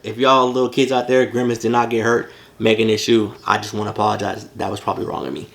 If y'all little kids out there, Grimace did not get hurt making this shoe. I just want to apologize. That was probably wrong of me.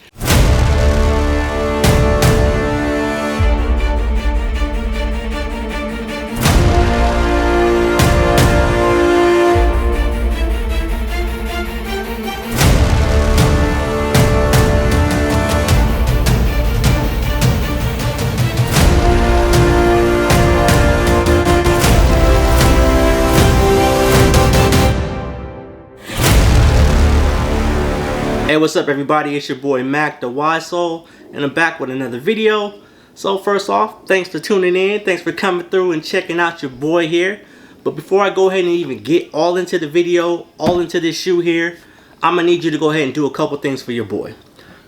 Hey, what's up everybody? It's your boy Mac the Wise Soul, and I'm back with another video. So first off, thanks for tuning in. Thanks for coming through and checking out your boy here. But before I go ahead and even get all into the video, all into this shoe here, I'm gonna need you to go ahead and do a couple things for your boy.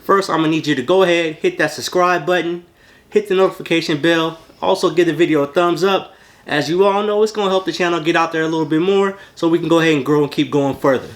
First, I'm gonna need you to go ahead, hit that subscribe button, hit the notification bell, also give the video a thumbs up. As you all know, it's gonna help the channel get out there a little bit more so we can go ahead and grow and keep going further.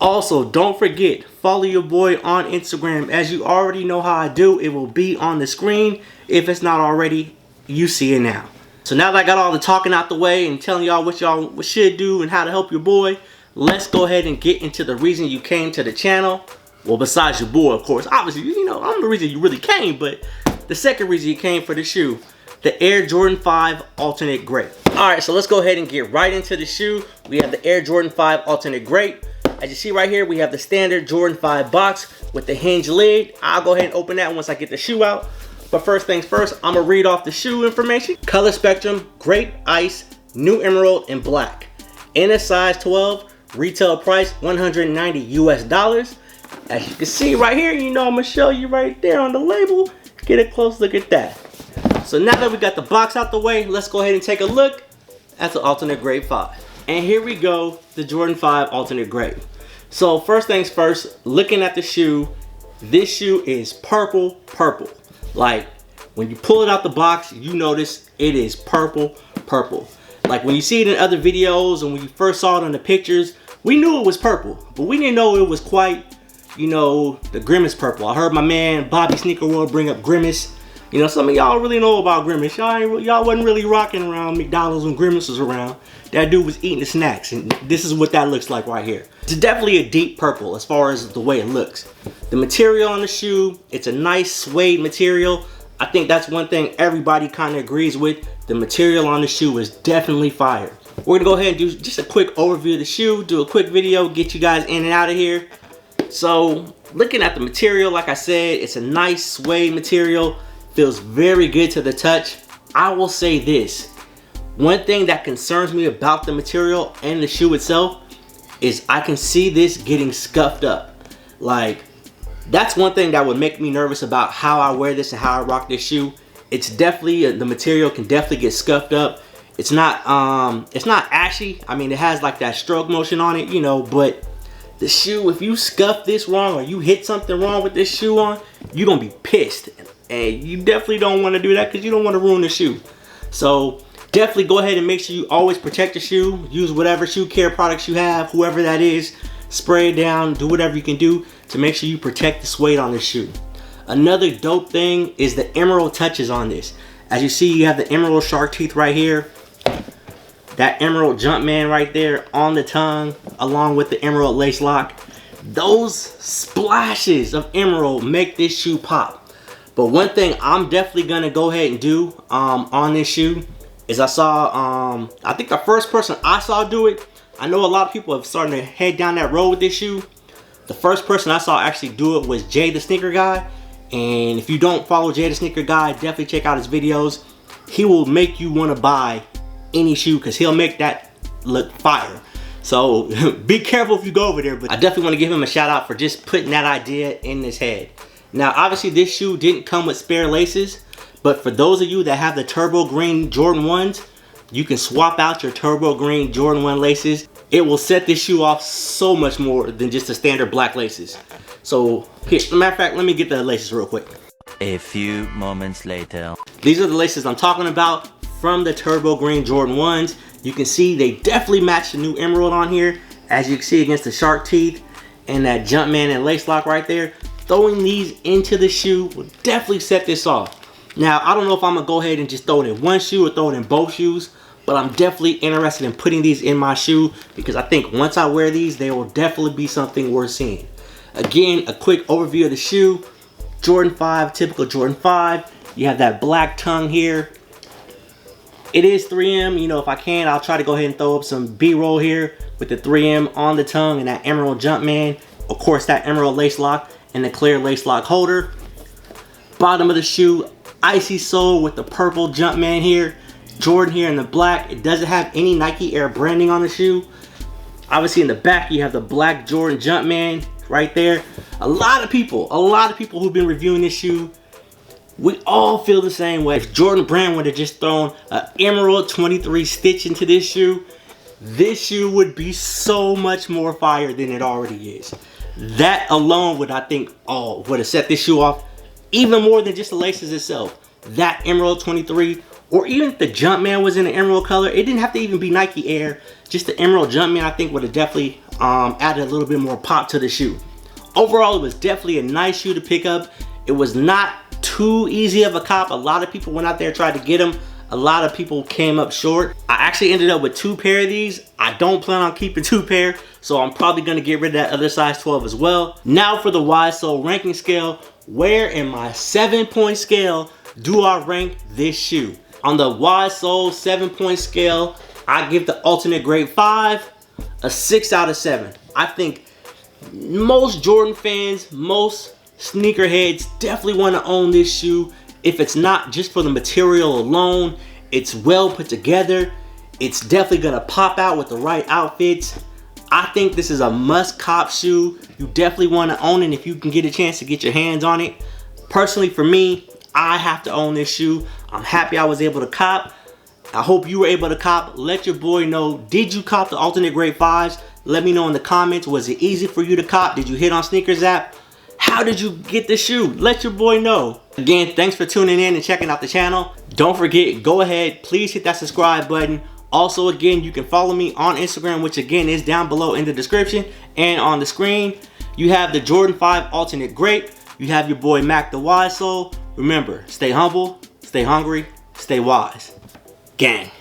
Also, don't forget, follow your boy on Instagram. As you already know how I do, it will be on the screen. If it's not already, you see it now. So now that I got all the talking out the way and telling y'all what y'all should do and how to help your boy, let's go ahead and get into the reason you came to the channel. Well, besides your boy, of course. Obviously, you know, I'm the reason you really came, but the second reason you came for the shoe, the Air Jordan 5 Alternate Grape. Alright, so let's go ahead and get right into the shoe. We have the Air Jordan 5 Alternate Grape. As you see right here, we have the standard Jordan 5 box with the hinge lid. I'll go ahead and open that once I get the shoe out. But first things first, I'm gonna read off the shoe information. Color spectrum, grape, ice, new emerald, and black. In a size 12, retail price $190 US. As you can see right here, you know I'm gonna show you right there on the label. Get a close look at that. So now that we got the box out the way, let's go ahead and take a look at the Alternate Grape 5. And here we go, the Jordan 5 Alternate Grape. So first things first, looking at the shoe, this shoe is purple. Like when you pull it out the box, you notice it is purple. Like when you see it in other videos and when you first saw it on the pictures, we knew it was purple, but we didn't know it was quite, you know, the Grimace purple. I heard my man Bobby Sneaker World bring up Grimace. You know, some of y'all really know about Grimace. Y'all wasn't really rocking around McDonald's when Grimace was around. That dude was eating the snacks, and this is what that looks like right here. It's definitely a deep purple as far as the way it looks. The material on the shoe, it's a nice suede material. I think that's one thing everybody kind of agrees with. The material on the shoe is definitely fire. We're gonna go ahead and do just a quick overview of the shoe, do a quick video, get you guys in and out of here. So, looking at the material, like I said, it's a nice suede material. Feels very good to the touch. I will say this. One thing that concerns me about the material and the shoe itself is I can see this getting scuffed up. Like, that's one thing that would make me nervous about how I wear this and how I rock this shoe. It's definitely, the material can definitely get scuffed up. It's not ashy. I mean, it has like that stroke motion on it, you know, but the shoe, if you scuff this wrong or you hit something wrong with this shoe on, you're gonna be pissed. And you definitely don't want to do that because you don't want to ruin the shoe. So definitely go ahead and make sure you always protect the shoe. Use whatever shoe care products you have, whoever that is. Spray it down, do whatever you can do to make sure you protect the suede on this shoe. Another dope thing is the emerald touches on this. As you see, you have the emerald shark teeth right here. That emerald Jumpman right there on the tongue, along with the emerald lace lock. Those splashes of emerald make this shoe pop. But one thing I'm definitely gonna go ahead and do on this shoe is I saw, I think the first person I saw do it, I know a lot of people have started to head down that road with this shoe. The first person I saw actually do it was Jay the Sneaker Guy. And if you don't follow Jay the Sneaker Guy, definitely check out his videos. He will make you want to buy any shoe because he'll make that look fire. So be careful if you go over there, but I definitely want to give him a shout out for just putting that idea in his head. Now, obviously, this shoe didn't come with spare laces, but for those of you that have the turbo green Jordan 1s, you can swap out your turbo green Jordan 1 laces. It will set this shoe off so much more than just the standard black laces. So, here, as a matter of fact, let me get the laces real quick. A few moments later. These are the laces I'm talking about from the turbo green Jordan 1s. You can see they definitely match the new emerald on here, as you can see against the shark teeth and that Jumpman and lace lock right there. Throwing these into the shoe will definitely set this off. Now, I don't know if I'm gonna go ahead and just throw it in one shoe or throw it in both shoes, but I'm definitely interested in putting these in my shoe because I think once I wear these, they will definitely be something worth seeing. Again, a quick overview of the shoe. Jordan 5, typical Jordan 5. You have that black tongue here. It is 3M. You know, if I can, I'll try to go ahead and throw up some B-roll here with the 3M on the tongue and that emerald Jumpman. Of course, that emerald lace lock and the clear lace lock holder. Bottom of the shoe, icy sole with the purple Jumpman here. Jordan here in the black. It doesn't have any Nike Air branding on the shoe. Obviously in the back you have the black Jordan Jumpman right there. A lot of people who've been reviewing this shoe, we all feel the same way. If Jordan Brand would have just thrown an Emerald 23 stitch into this shoe would be so much more fire than it already is. That alone would, I think, would have set this shoe off even more than just the laces itself. That Emerald 23, or even if the Jumpman was in an emerald color, it didn't have to even be Nike Air. Just the Emerald Jumpman, I think, would have definitely added a little bit more pop to the shoe. Overall, it was definitely a nice shoe to pick up. It was not too easy of a cop. A lot of people went out there and tried to get them. A lot of people came up short. I actually ended up with 2 pair of these. I don't plan on keeping 2 pair, so I'm probably gonna get rid of that other size 12 as well. Now for the wide sole ranking scale. Where in my 7-point scale do I rank this shoe? On the wide sole 7-point scale, I give the alternate Grape 5 a 6 out of 7. I think most Jordan fans, most sneakerheads definitely want to own this shoe. If it's not just for the material alone, it's well put together. It's definitely gonna pop out with the right outfits. I think this is a must cop shoe. You definitely want to own it if you can get a chance to get your hands on it. Personally, for me, I have to own this shoe. I'm happy I was able to cop. I hope you were able to cop. Let your boy know, did you cop the alternate Grape 5s? Let me know in the comments. Was it easy for you to cop? Did you hit on Sneakers app? How did you get the shoe? Let your boy know. Again, thanks for tuning in and checking out the channel. Don't forget, go ahead, please hit that subscribe button. Also, again, you can follow me on Instagram, which again is down below in the description and on the screen. You have the Jordan 5 alternate Grape. You have your boy Mac the Wise Soul. Remember, stay humble, stay hungry, stay wise. Gang.